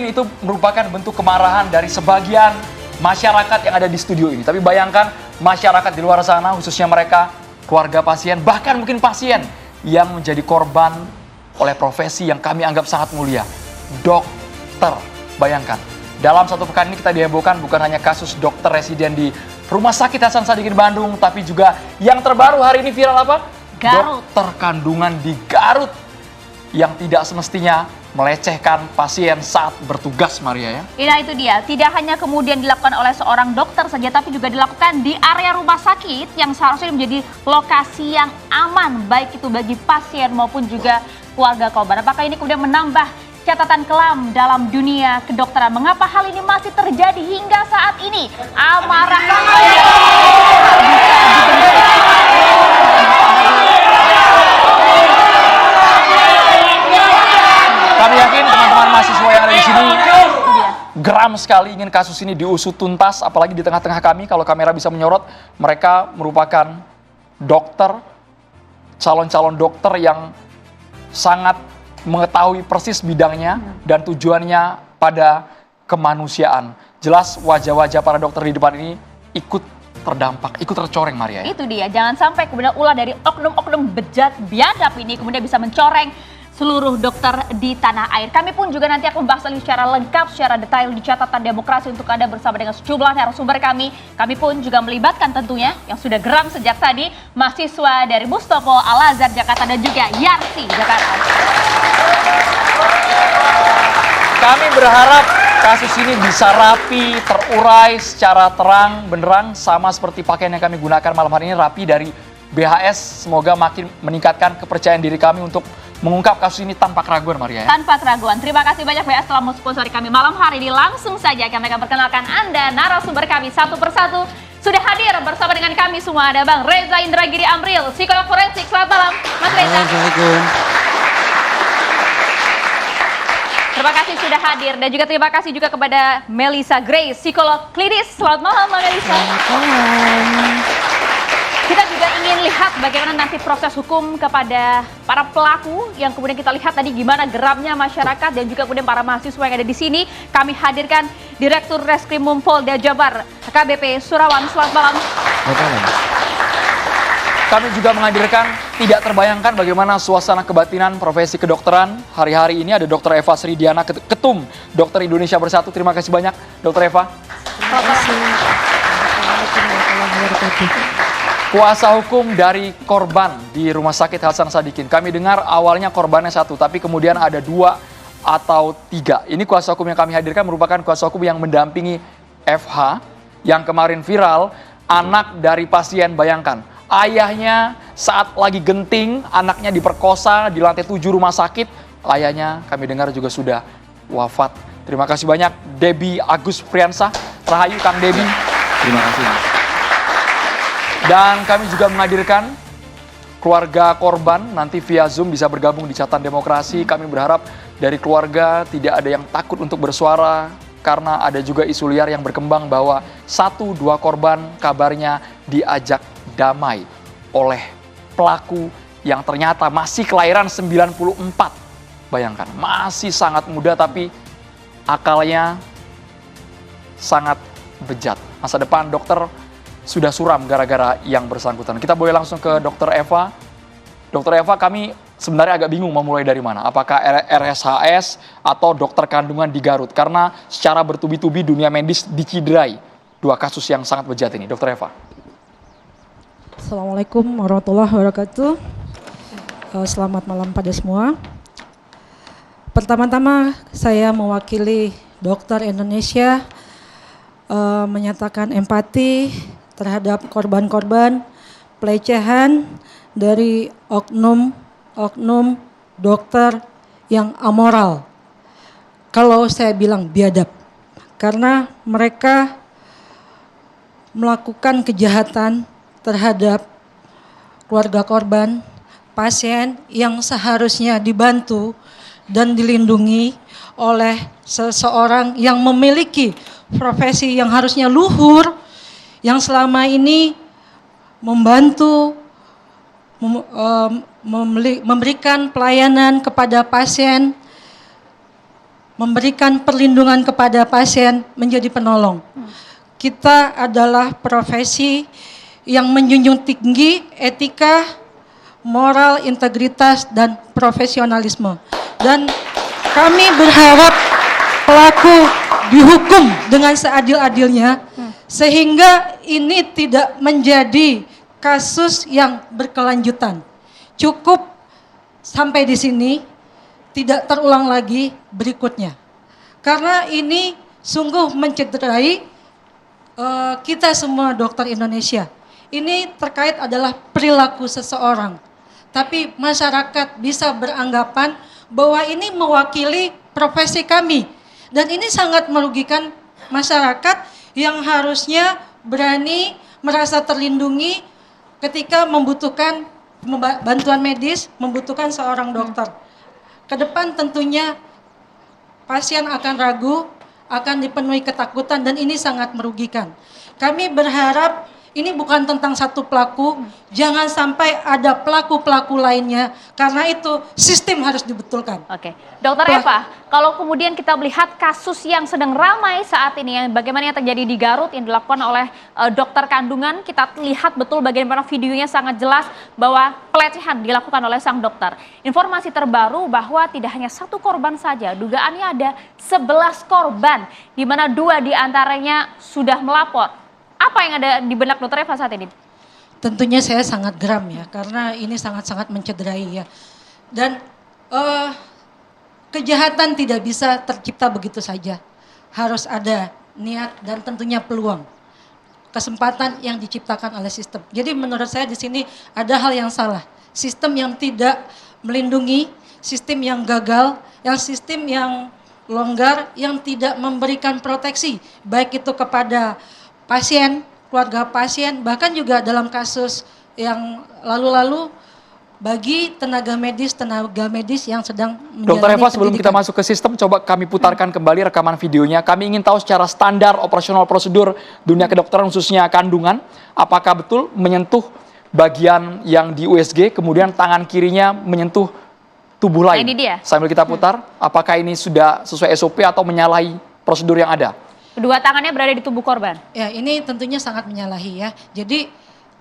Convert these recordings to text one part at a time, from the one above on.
Mungkin itu merupakan bentuk kemarahan dari sebagian masyarakat yang ada di studio ini. Tapi bayangkan masyarakat di luar sana, khususnya mereka, keluarga pasien, bahkan mungkin pasien yang menjadi korban oleh profesi yang kami anggap sangat mulia. Dokter. Bayangkan, dalam satu pekan ini kita dihebohkan bukan hanya kasus dokter residen di Rumah Sakit Hasan Sadikin Bandung, tapi juga yang terbaru hari ini viral apa? Garut. Dokter kandungan di Garut yang tidak semestinya melecehkan pasien saat bertugas, Maria ya. Nah itu dia, tidak hanya kemudian dilakukan oleh seorang dokter saja, tapi juga dilakukan di area rumah sakit yang seharusnya menjadi lokasi yang aman, baik itu bagi pasien maupun juga keluarga korban. Apakah ini kemudian menambah catatan kelam dalam dunia kedokteran? Mengapa hal ini masih terjadi hingga saat ini? Amarah Kami yakin teman-teman mahasiswa yang ada di sini geram sekali ingin kasus ini diusut tuntas, apalagi di tengah-tengah kami kalau kamera bisa menyorot, mereka merupakan dokter, calon-calon dokter yang sangat mengetahui persis bidangnya dan tujuannya pada kemanusiaan. Jelas wajah-wajah para dokter di depan ini ikut terdampak, ikut tercoreng, Maria. Itu dia, jangan sampai kemudian ulah dari oknum-oknum bejat biadab ini kemudian bisa mencoreng seluruh dokter di tanah air. Kami pun juga nanti akan membahas secara lengkap, secara detail di catatan demokrasi untuk Anda bersama dengan sejumlah narasumber kami. Kami pun juga melibatkan tentunya yang sudah geram sejak tadi, mahasiswa dari Mustopo Al-Azhar Jakarta dan juga Yarsi Jakarta. Kami berharap kasus ini bisa rapi, terurai secara terang, benderang, sama seperti pakaian yang kami gunakan malam hari ini, rapi dari BHS. Semoga makin meningkatkan kepercayaan diri kami untuk mengungkap kasus ini tanpa keraguan, Maria. Tanpa keraguan. Terima kasih banyak BHS telah mensponsori kami malam hari ini. Langsung saja kami akan perkenalkan Anda narasumber kami satu persatu. Sudah hadir bersama dengan kami semua ada Bang Reza Indragiri Amril, psikolog forensik. Selamat malam, Mas Reza. Assalamualaikum. Terima kasih sudah hadir dan juga terima kasih juga kepada Melissa Grace, psikolog klinis. Selamat malam, Mbak Melissa. Kita juga ingin lihat bagaimana nanti proses hukum kepada para pelaku yang kemudian kita lihat tadi gimana geramnya masyarakat dan juga kemudian para mahasiswa yang ada di sini. Kami hadirkan Direktur Reskrimum Polda Jabar, AKBP Surawan. Selamat malam. Kami juga menghadirkan tidak terbayangkan bagaimana suasana kebatinan profesi kedokteran hari-hari ini. Ada Dr. Eva Sridiana, Ketum Dokter Indonesia Bersatu. Terima kasih banyak, Dr. Eva. Selamat malam. Kuasa hukum dari korban di Rumah Sakit Hasan Sadikin. Kami dengar awalnya korbannya satu, tapi kemudian ada 2 atau 3. Ini kuasa hukum yang kami hadirkan merupakan kuasa hukum yang mendampingi FH yang kemarin viral, anak dari pasien. Bayangkan, ayahnya saat lagi genting, anaknya diperkosa di lantai 7 rumah sakit. Ayahnya kami dengar juga sudah wafat. Terima kasih banyak Debbie Agus Priyansah. Rahayu Kang Debbie. Terima kasih. Dan kami juga menghadirkan keluarga korban nanti via Zoom bisa bergabung di catatan demokrasi. Kami berharap dari keluarga tidak ada yang takut untuk bersuara karena ada juga isu liar yang berkembang bahwa 1-2 korban kabarnya diajak damai oleh pelaku yang ternyata masih kelahiran 94. Bayangkan, masih sangat muda tapi akalnya sangat bejat. Masa depan dokter sudah suram gara-gara yang bersangkutan. Kita boleh langsung ke Dr. Eva. Dr. Eva, kami sebenarnya agak bingung mau mulai dari mana. Apakah RSHS atau dokter kandungan di Garut? Karena secara bertubi-tubi dunia medis diciderai 2 kasus yang sangat bejat ini. Dr. Eva. Assalamualaikum warahmatullahi wabarakatuh. Selamat malam pada semua. Pertama-tama saya mewakili dokter Indonesia menyatakan empati terhadap korban-korban pelecehan dari oknum dokter yang amoral. Kalau saya bilang biadab, karena mereka melakukan kejahatan terhadap keluarga korban, pasien yang seharusnya dibantu dan dilindungi oleh seseorang yang memiliki profesi yang harusnya luhur, yang selama ini membantu memberikan pelayanan kepada pasien memberikan perlindungan kepada pasien, menjadi penolong. Kita adalah profesi yang menjunjung tinggi etika, moral, integritas, dan profesionalisme. Dan kami berharap pelaku dihukum dengan seadil-adilnya, sehingga ini tidak menjadi kasus yang berkelanjutan. Cukup sampai di sini, tidak terulang lagi berikutnya. Karena ini sungguh mencederai kita semua dokter Indonesia. Ini terkait adalah perilaku seseorang. Tapi masyarakat bisa beranggapan bahwa ini mewakili profesi kami. Dan ini sangat merugikan masyarakat yang harusnya berani merasa terlindungi ketika membutuhkan bantuan medis, membutuhkan seorang dokter. Ke depan tentunya pasien akan ragu, akan dipenuhi ketakutan, dan ini sangat merugikan. Kami berharap ini bukan tentang satu pelaku, jangan sampai ada pelaku-pelaku lainnya, karena itu sistem harus dibetulkan. Oke, Dokter Eva, kalau kemudian kita melihat kasus yang sedang ramai saat ini, yang bagaimana yang terjadi di Garut yang dilakukan oleh dokter kandungan, kita lihat betul bagaimana videonya sangat jelas bahwa pelecehan dilakukan oleh sang dokter. Informasi terbaru bahwa tidak hanya satu korban saja, dugaannya ada 11 korban, di mana 2 diantaranya sudah melapor. Apa yang ada di benak Dokter Eva saat ini? Tentunya saya sangat geram ya, karena ini sangat-sangat mencederai ya. Dan kejahatan tidak bisa tercipta begitu saja. Harus ada niat dan tentunya peluang. Kesempatan yang diciptakan oleh sistem. Jadi menurut saya di sini ada hal yang salah. Sistem yang tidak melindungi, sistem yang gagal, sistem yang longgar, yang tidak memberikan proteksi. Baik itu kepada pasien, keluarga pasien, bahkan juga dalam kasus yang lalu-lalu bagi tenaga medis yang sedang menjalani Dokter Eva, sebelum kita pendidikan. masuk ke sistem, coba kami putarkan kembali rekaman videonya. Kami ingin tahu secara standar operasional prosedur dunia kedokteran khususnya kandungan, apakah betul menyentuh bagian yang di USG, kemudian tangan kirinya menyentuh tubuh lain. Ini dia. Sambil kita putar, apakah ini sudah sesuai SOP atau menyalahi prosedur yang ada? Kedua tangannya berada di tubuh korban. Ya, ini tentunya sangat menyalahi ya. Jadi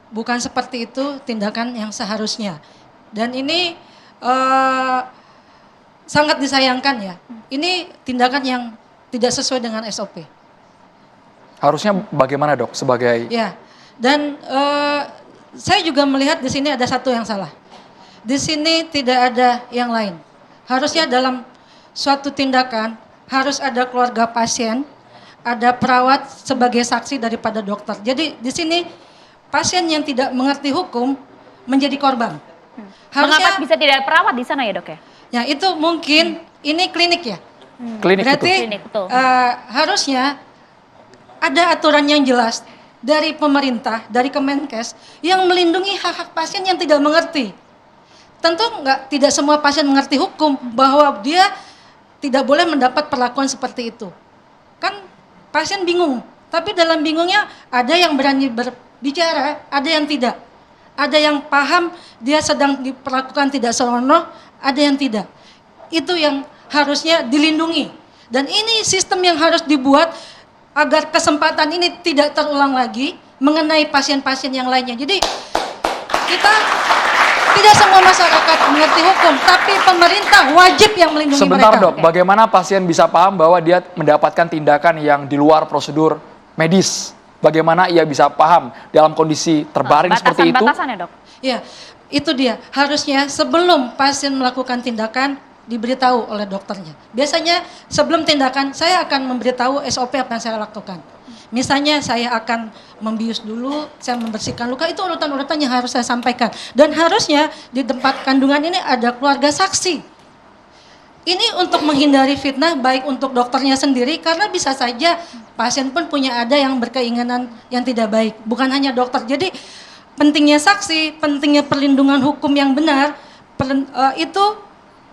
bukan seperti itu tindakan yang seharusnya. Dan ini sangat disayangkan ya. Ini tindakan yang tidak sesuai dengan SOP. Harusnya bagaimana dok sebagai... Ya, dan saya juga melihat di sini ada satu yang salah. Di sini tidak ada yang lain. Harusnya dalam suatu tindakan harus ada keluarga pasien, ada perawat sebagai saksi daripada dokter. Jadi di sini pasien yang tidak mengerti hukum menjadi korban. Mengapa bisa tidak ada perawat di sana ya dok ya? Ya itu mungkin ini klinik ya. Klinik Berarti itu. Klinik, betul. Harusnya ada aturan yang jelas dari pemerintah, dari Kemenkes yang melindungi hak-hak pasien yang tidak mengerti. Tentu tidak semua pasien mengerti hukum bahwa dia tidak boleh mendapat perlakuan seperti itu. Kan pasien bingung, tapi dalam bingungnya ada yang berani berbicara, ada yang tidak. Ada yang paham dia sedang diperlakukan tidak senonoh, ada yang tidak. Itu yang harusnya dilindungi. Dan ini sistem yang harus dibuat agar kesempatan ini tidak terulang lagi mengenai pasien-pasien yang lainnya. Jadi kita tidak semua masyarakat mengerti hukum, tapi pemerintah wajib yang melindungi Sebentar mereka. dok, bagaimana pasien bisa paham bahwa dia mendapatkan tindakan yang di luar prosedur medis? Bagaimana ia bisa paham dalam kondisi terbaring seperti itu? Batasan-batasan ya dok? Ya, itu dia. Harusnya sebelum pasien melakukan tindakan diberitahu oleh dokternya. Biasanya sebelum tindakan saya akan memberitahu SOP apa yang saya lakukan. Misalnya saya akan membius dulu, saya membersihkan luka, itu urutan-urutan yang harus saya sampaikan. Dan harusnya di tempat kandungan ini ada keluarga saksi. Ini untuk menghindari fitnah baik untuk dokternya sendiri, karena bisa saja pasien pun punya ada yang berkeinginan yang tidak baik. Bukan hanya dokter. Jadi pentingnya saksi, pentingnya perlindungan hukum yang benar, itu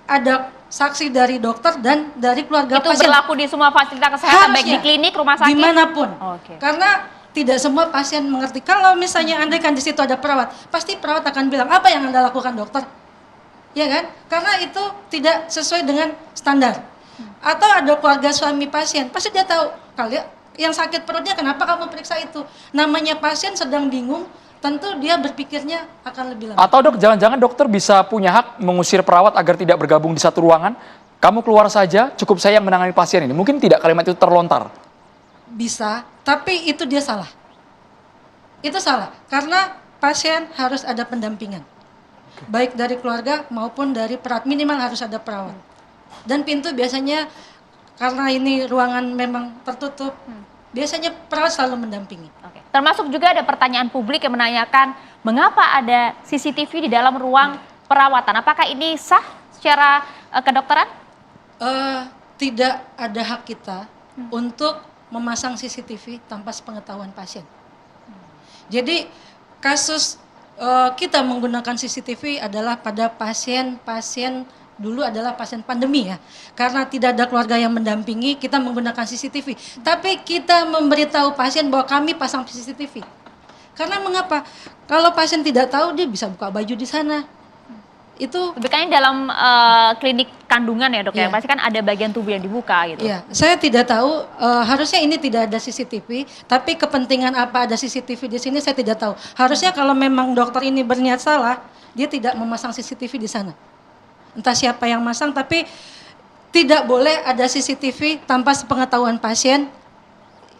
ada saksi dari dokter dan dari keluarga Itu pasien. berlaku di semua fasilitas kesehatan, baik di klinik, rumah sakit? Dimanapun. Oke. Karena tidak semua pasien mengerti. Kalau misalnya andai kan di situ ada perawat, pasti perawat akan bilang, apa yang Anda lakukan dokter? Ya kan? Karena itu tidak sesuai dengan standar. atau ada keluarga suami pasien, pasti dia tahu kali yang sakit perutnya kenapa kamu periksa itu. Namanya pasien sedang bingung, tentu dia berpikirnya akan lebih lama. Atau dok, jangan-jangan dokter bisa punya hak mengusir perawat agar tidak bergabung di satu ruangan. Kamu keluar saja, cukup saya yang menangani pasien ini. Mungkin tidak kalimat itu terlontar. Bisa, tapi itu dia salah. Itu salah, karena pasien harus ada pendampingan. Baik dari keluarga maupun dari perawat, minimal harus ada perawat. Dan pintu biasanya, karena ini ruangan memang tertutup, biasanya perawat selalu mendampingi. Oke. Termasuk juga ada pertanyaan publik yang menanyakan mengapa ada CCTV di dalam ruang perawatan. Apakah ini sah secara kedokteran? Tidak ada hak kita untuk memasang CCTV tanpa sepengetahuan pasien. Jadi kasus kita menggunakan CCTV adalah pada pasien dulu adalah pasien pandemi ya. Karena tidak ada keluarga yang mendampingi, kita menggunakan CCTV. Tapi kita memberitahu pasien bahwa kami pasang CCTV. Karena mengapa? Kalau pasien tidak tahu, dia bisa buka baju di sana. Itu Tapi kan ini dalam klinik kandungan ya dok ya, Iya. pasti kan ada bagian tubuh yang dibuka gitu. ya, saya tidak tahu, harusnya ini tidak ada CCTV, tapi kepentingan apa ada CCTV di sini saya tidak tahu. Harusnya kalau memang dokter ini berniat salah, dia tidak memasang CCTV di sana. Entah siapa yang masang, tapi tidak boleh ada CCTV tanpa sepengetahuan pasien.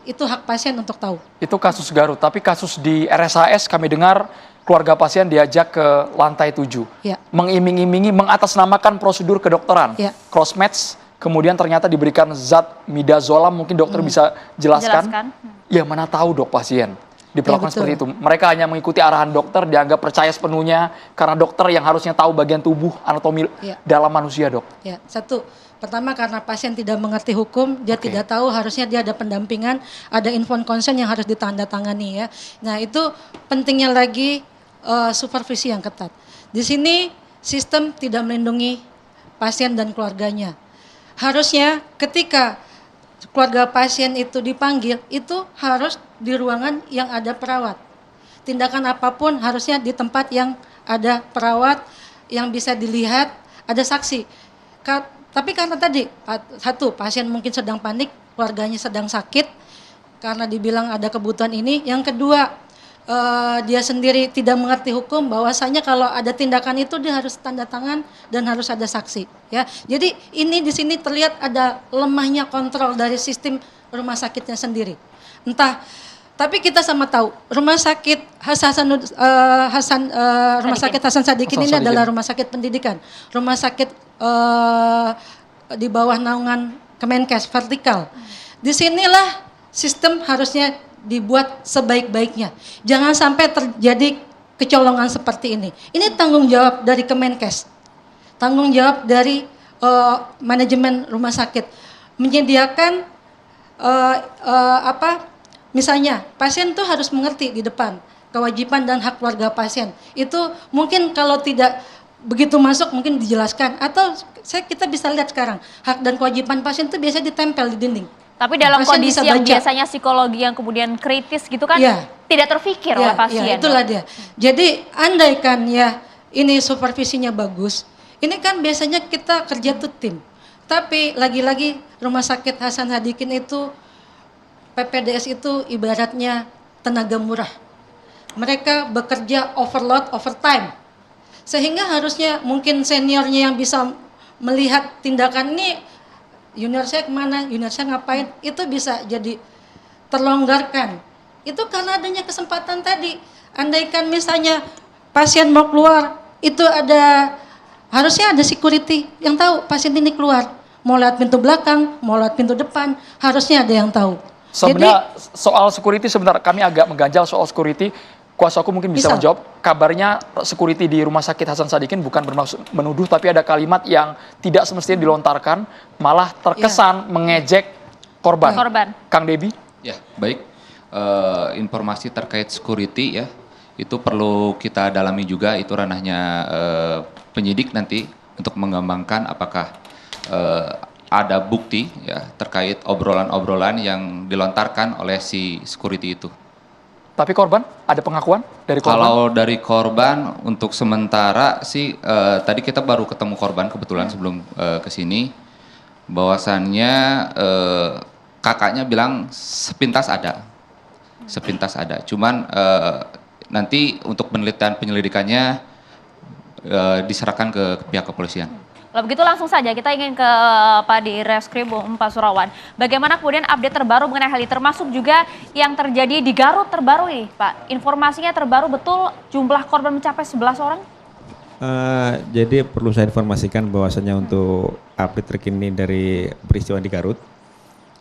Itu hak pasien untuk tahu. Itu kasus Garut, tapi kasus di RSAS kami dengar keluarga pasien diajak ke lantai 7. Ya. Mengiming-imingi, mengatasnamakan prosedur kedokteran. Ya. Cross-match, kemudian ternyata diberikan zat midazolam, mungkin dokter bisa jelaskan. Jelaskan. Ya mana tahu dok pasien diperlakukan Ya, betul. seperti itu. Mereka hanya mengikuti arahan dokter, dianggap percaya sepenuhnya karena dokter yang harusnya tahu bagian tubuh anatomi Ya. dalam manusia dok. Ya, satu. Pertama karena pasien tidak mengerti hukum, dia Oke. tidak tahu, harusnya dia ada pendampingan, ada inform consent yang harus ditandatangani ya. Nah itu pentingnya lagi supervisi yang ketat. Di sini sistem tidak melindungi pasien dan keluarganya. Harusnya ketika keluarga pasien itu dipanggil, itu harus di ruangan yang ada perawat. Tindakan apapun harusnya di tempat yang ada perawat, yang bisa dilihat, ada saksi. Tapi karena tadi, satu, pasien mungkin sedang panik, keluarganya sedang sakit, karena dibilang ada kebutuhan ini. Yang kedua, dia sendiri tidak mengerti hukum, bahwasanya kalau ada tindakan itu dia harus tanda tangan dan harus ada saksi. Ya, jadi ini di sini terlihat ada lemahnya kontrol dari sistem rumah sakitnya sendiri. Tapi kita sama tahu, rumah sakit Rumah Sakit Hasan Sadikin ini adalah rumah sakit pendidikan, rumah sakit di bawah naungan Kemenkes vertikal. Disinilah sistem harusnya dibuat sebaik-baiknya. Jangan sampai terjadi kecolongan seperti ini. Ini tanggung jawab dari Kemenkes, tanggung jawab dari manajemen rumah sakit menyediakan misalnya pasien tuh harus mengerti di depan kewajiban dan hak keluarga pasien. Itu mungkin kalau tidak begitu masuk mungkin dijelaskan, atau kita bisa lihat sekarang hak dan kewajiban pasien itu biasanya ditempel di dinding. Tapi dalam Pasien kondisi bisa yang baca. biasanya psikologi yang kemudian kritis gitu kan, Iya. tidak terfikir oleh pasien. Ya, itulah dia. Jadi andaikan ya ini supervisinya bagus, ini kan biasanya kita kerja tuh tim. Tapi lagi-lagi Rumah Sakit Hasan Sadikin itu, PPDS itu ibaratnya tenaga murah. Mereka bekerja overload, overtime. Sehingga harusnya mungkin seniornya yang bisa melihat tindakan ini, junior saya kemana, junior saya ngapain, itu bisa jadi terlonggarkan. Itu karena adanya kesempatan tadi. Andaikan misalnya pasien mau keluar, itu harusnya ada security yang tahu pasien ini keluar. Mau lewat pintu belakang, mau lewat pintu depan, harusnya ada yang tahu. Sebenarnya soal security, sebentar kami agak mengganjal soal security. Kuasa aku mungkin bisa menjawab. Kabarnya security di Rumah Sakit Hasan Sadikin bukan bermaksud menuduh, tapi ada kalimat yang tidak semestinya dilontarkan, malah terkesan mengejek korban. Kang Debi? Ya, baik. Informasi terkait security ya, itu perlu kita dalami juga, itu ranahnya penyidik nanti untuk mengembangkan apakah ada bukti ya terkait obrolan-obrolan yang dilontarkan oleh si security itu. Tapi korban, ada pengakuan dari korban? Kalau dari korban, untuk sementara sih, tadi kita baru ketemu korban kebetulan sebelum ke sini. bahwasannya kakaknya bilang sepintas ada. Cuman nanti untuk penyelidikannya diserahkan ke pihak kepolisian. Kalau begitu langsung saja kita ingin ke Pak di Reskrim Pak Surawan. Bagaimana kemudian update terbaru mengenai hal ini, termasuk juga yang terjadi di Garut terbaru ini, Pak? Informasinya terbaru betul jumlah korban mencapai 11 orang? Jadi perlu saya informasikan bahwasanya untuk update terkini dari peristiwa di Garut,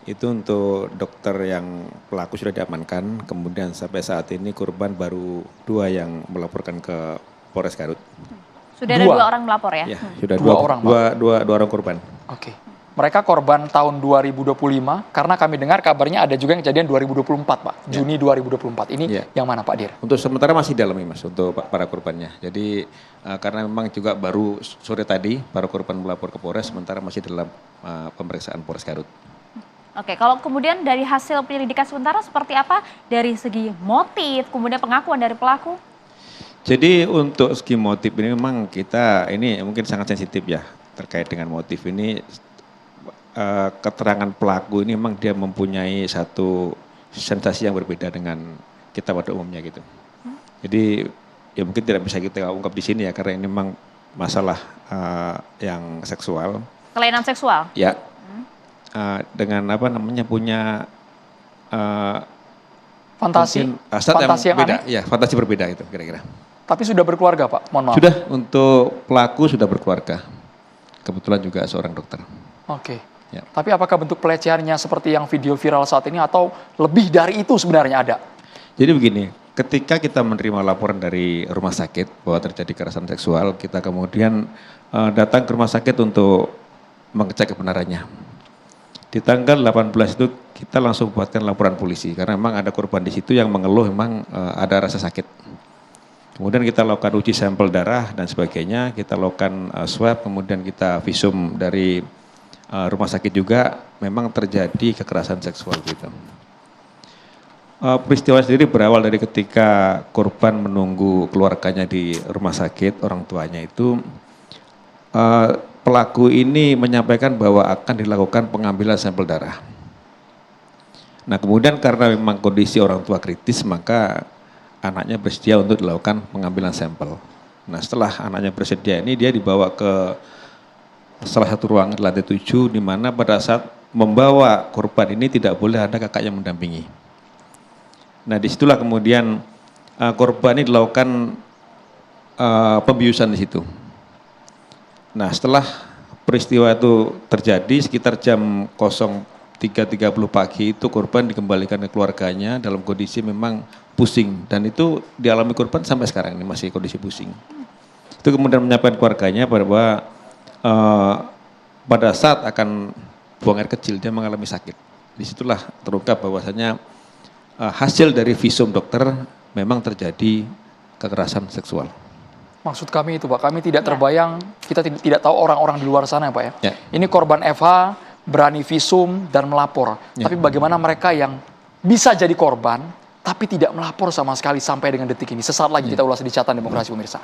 itu untuk dokter yang pelaku sudah diamankan, kemudian sampai saat ini korban baru 2 yang melaporkan ke Polres Garut. Sudah ada 2 orang melapor ya? Ya, sudah Dua orang, Pak. dua orang korban. Oke. Mereka korban tahun 2025 karena kami dengar kabarnya ada juga yang kejadian 2024, Pak. Juni 2024. Ini yang mana, Pak Dir? Untuk sementara masih dalami, Mas, untuk para korbannya. Jadi karena memang juga baru sore tadi para korban melapor ke Polres, sementara masih dalam pemeriksaan Polres Garut. Oke, kalau kemudian dari hasil penyelidikan sementara seperti apa dari segi motif, kemudian pengakuan dari pelaku? Jadi untuk segi motif ini memang kita ini mungkin sangat sensitif ya terkait dengan motif ini. Keterangan pelaku ini memang dia mempunyai satu sensasi yang berbeda dengan kita pada umumnya gitu. Jadi ya mungkin tidak bisa kita ungkap di sini ya karena ini memang masalah yang seksual. Kelainan seksual? Ya. Dengan apa namanya punya Fantasi yang beda. aneh? Ya, fantasi berbeda itu kira-kira. Tapi sudah berkeluarga, Pak? Mohon maaf. Sudah, untuk pelaku sudah berkeluarga. Kebetulan juga seorang dokter. Oke. Ya. Tapi apakah bentuk pelecehannya seperti yang video viral saat ini atau lebih dari itu sebenarnya ada? Jadi begini, ketika kita menerima laporan dari rumah sakit bahwa terjadi kekerasan seksual, kita kemudian datang ke rumah sakit untuk mengecek kebenarannya. Di tanggal 18 itu kita langsung buatkan laporan polisi karena memang ada korban di situ yang mengeluh memang ada rasa sakit. Kemudian kita lakukan uji sampel darah dan sebagainya, kita lakukan swab, kemudian kita visum dari rumah sakit juga memang terjadi kekerasan seksual gitu. Peristiwa sendiri berawal dari ketika korban menunggu keluarganya di rumah sakit, orang tuanya itu pelaku ini menyampaikan bahwa akan dilakukan pengambilan sampel darah. Nah kemudian karena memang kondisi orang tua kritis maka anaknya bersedia untuk dilakukan pengambilan sampel. Nah setelah anaknya bersedia ini dia dibawa ke salah satu ruangan di lantai 7 di mana pada saat membawa korban ini tidak boleh ada kakak yang mendampingi. Nah disitulah kemudian korban ini dilakukan pembiusan di situ. Nah setelah peristiwa itu terjadi sekitar jam 03.30 pagi itu korban dikembalikan ke keluarganya dalam kondisi memang pusing dan itu dialami korban sampai sekarang ini masih kondisi pusing. Itu kemudian menyampaikan keluarganya bahwa pada saat akan buang air kecil dia mengalami sakit. Disitulah terungkap bahwasanya hasil dari visum dokter memang terjadi kekerasan seksual. Maksud kami itu, Pak, kami tidak terbayang, kita tidak tahu orang-orang di luar sana, Pak ya. Ya. Ini korban FH berani visum dan melapor. Ya. Tapi bagaimana mereka yang bisa jadi korban tapi tidak melapor sama sekali sampai dengan detik ini. Sesaat lagi kita ulas di Catatan Demokrasi, pemirsa.